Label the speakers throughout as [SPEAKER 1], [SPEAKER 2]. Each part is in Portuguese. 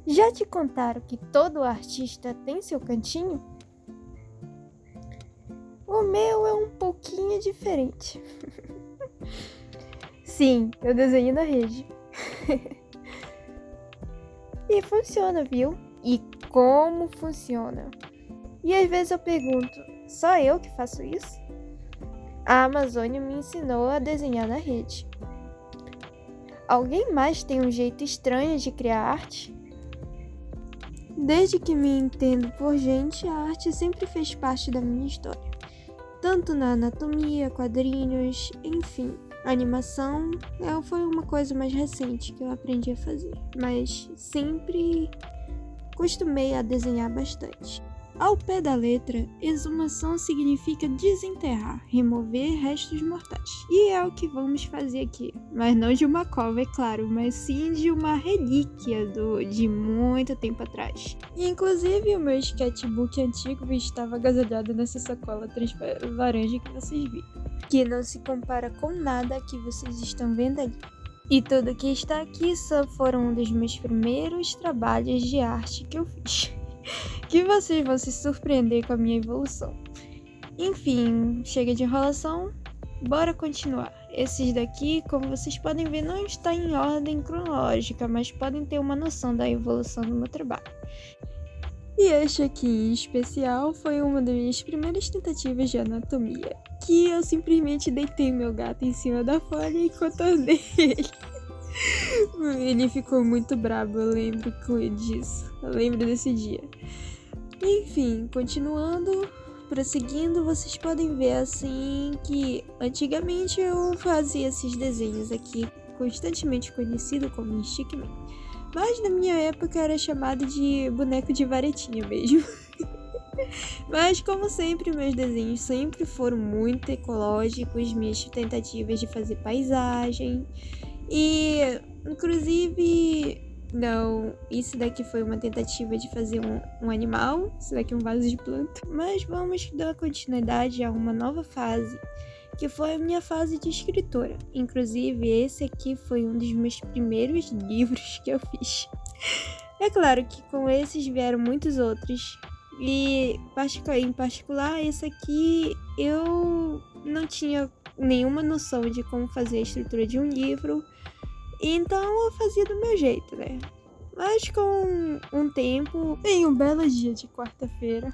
[SPEAKER 1] Já te contaram que todo artista tem seu cantinho? O meu é um pouquinho diferente. Sim, eu desenho na rede. E funciona, viu? E como funciona? E às vezes eu pergunto, só eu que faço isso? A Amazônia me ensinou a desenhar na rede. Alguém mais tem um jeito estranho de criar arte? Desde que me entendo por gente, a arte sempre fez parte da minha história. Tanto na anatomia, quadrinhos, enfim, animação foi uma coisa mais recente que eu aprendi a fazer, mas sempre costumei a desenhar bastante. Ao pé da letra, exumação significa desenterrar, remover restos mortais. E é o que vamos fazer aqui. Mas não de uma cova, é claro, mas sim de uma relíquia de muito tempo atrás. E, inclusive, o meu sketchbook antigo estava agasalhado nessa sacola laranja que vocês viram. Que não se compara com nada que vocês estão vendo ali. E tudo que está aqui só foram um dos meus primeiros trabalhos de arte que eu fiz. Que vocês vão se surpreender com a minha evolução. Enfim, chega de enrolação, bora continuar. Esses daqui, como vocês podem ver, não está em ordem cronológica, mas podem ter uma noção da evolução do meu trabalho. E este aqui em especial foi uma das minhas primeiras tentativas de anatomia, que eu simplesmente deitei meu gato em cima da folha e contornei ele. Ele ficou muito bravo, eu lembro disso. Eu lembro desse dia. Enfim, continuando, prosseguindo, vocês podem ver assim que antigamente eu fazia esses desenhos aqui, constantemente conhecido como Stickman. Mas na minha época era chamado de boneco de varetinha mesmo. Mas como sempre, meus desenhos sempre foram muito ecológicos, minhas tentativas de fazer paisagem. E, inclusive, não, isso daqui foi uma tentativa de fazer um animal, isso daqui é um vaso de planta. Mas vamos dar continuidade a uma nova fase, que foi a minha fase de escritora. Inclusive, esse aqui foi um dos meus primeiros livros que eu fiz. É claro que com esses vieram muitos outros, e em particular, esse aqui eu não tinha nenhuma noção de como fazer a estrutura de um livro, então eu fazia do meu jeito, né? Mas com um tempo, em um belo dia de quarta-feira,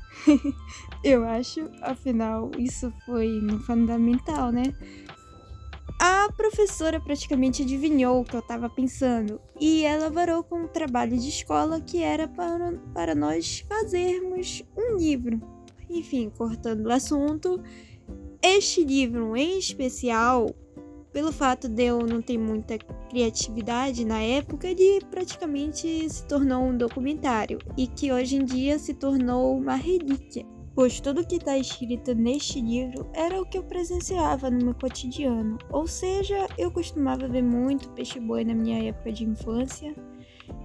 [SPEAKER 1] eu acho, afinal, isso foi no fundamental, né? A professora praticamente adivinhou o que eu estava pensando e elaborou com um trabalho de escola que era para nós fazermos um livro. Enfim, cortando o assunto, este livro em especial, pelo fato de eu não ter muita criatividade na época, ele praticamente se tornou um documentário e que hoje em dia se tornou uma relíquia, pois tudo que está escrito neste livro era o que eu presenciava no meu cotidiano, ou seja, eu costumava ver muito peixe-boi na minha época de infância,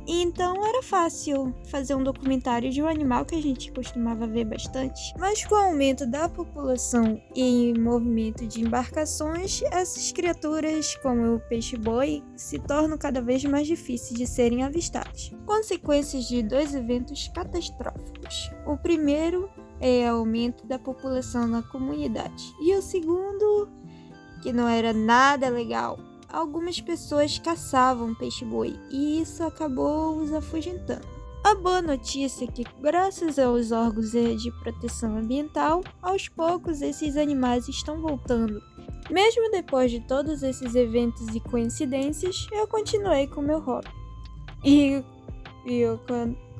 [SPEAKER 1] então era fácil fazer um documentário de um animal que a gente costumava ver bastante. Mas com o aumento da população e movimento de embarcações, essas criaturas, como o peixe-boi, se tornam cada vez mais difíceis de serem avistadas. Consequências de dois eventos catastróficos. O primeiro é o aumento da população na comunidade. E o segundo, que não era nada legal, algumas pessoas caçavam peixe-boi e isso acabou os afugentando. A boa notícia é que, graças aos órgãos de proteção ambiental, aos poucos esses animais estão voltando. Mesmo depois de todos esses eventos e coincidências, eu continuei com meu hobby. E eu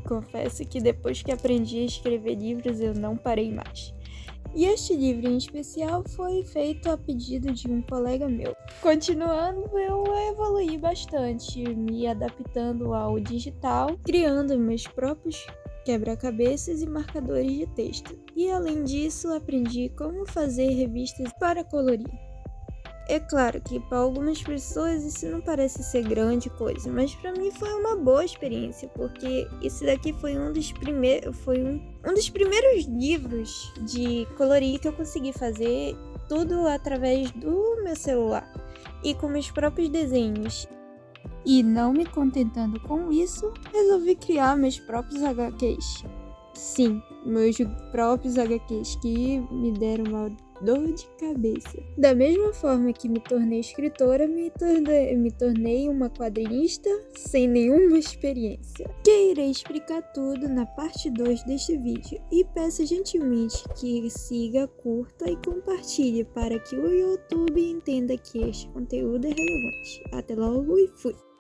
[SPEAKER 1] confesso que depois que aprendi a escrever livros, eu não parei mais. E este livro em especial foi feito a pedido de um colega meu. Continuando, eu evoluí bastante, me adaptando ao digital, criando meus próprios quebra-cabeças e marcadores de texto. E além disso, aprendi como fazer revistas para colorir. É claro que para algumas pessoas isso não parece ser grande coisa, mas para mim foi uma boa experiência, porque esse daqui foi um dos primeiros livros de colorir que eu consegui fazer tudo através do meu celular e com meus próprios desenhos. E não me contentando com isso, resolvi criar meus próprios HQs. Sim, meus próprios HQs que me deram uma dor de cabeça. Da mesma forma que me tornei escritora, me tornei uma quadrinista sem nenhuma experiência. Que irei explicar tudo na parte 2 deste vídeo e peço gentilmente que siga, curta e compartilhe para que o YouTube entenda que este conteúdo é relevante. Até logo e fui!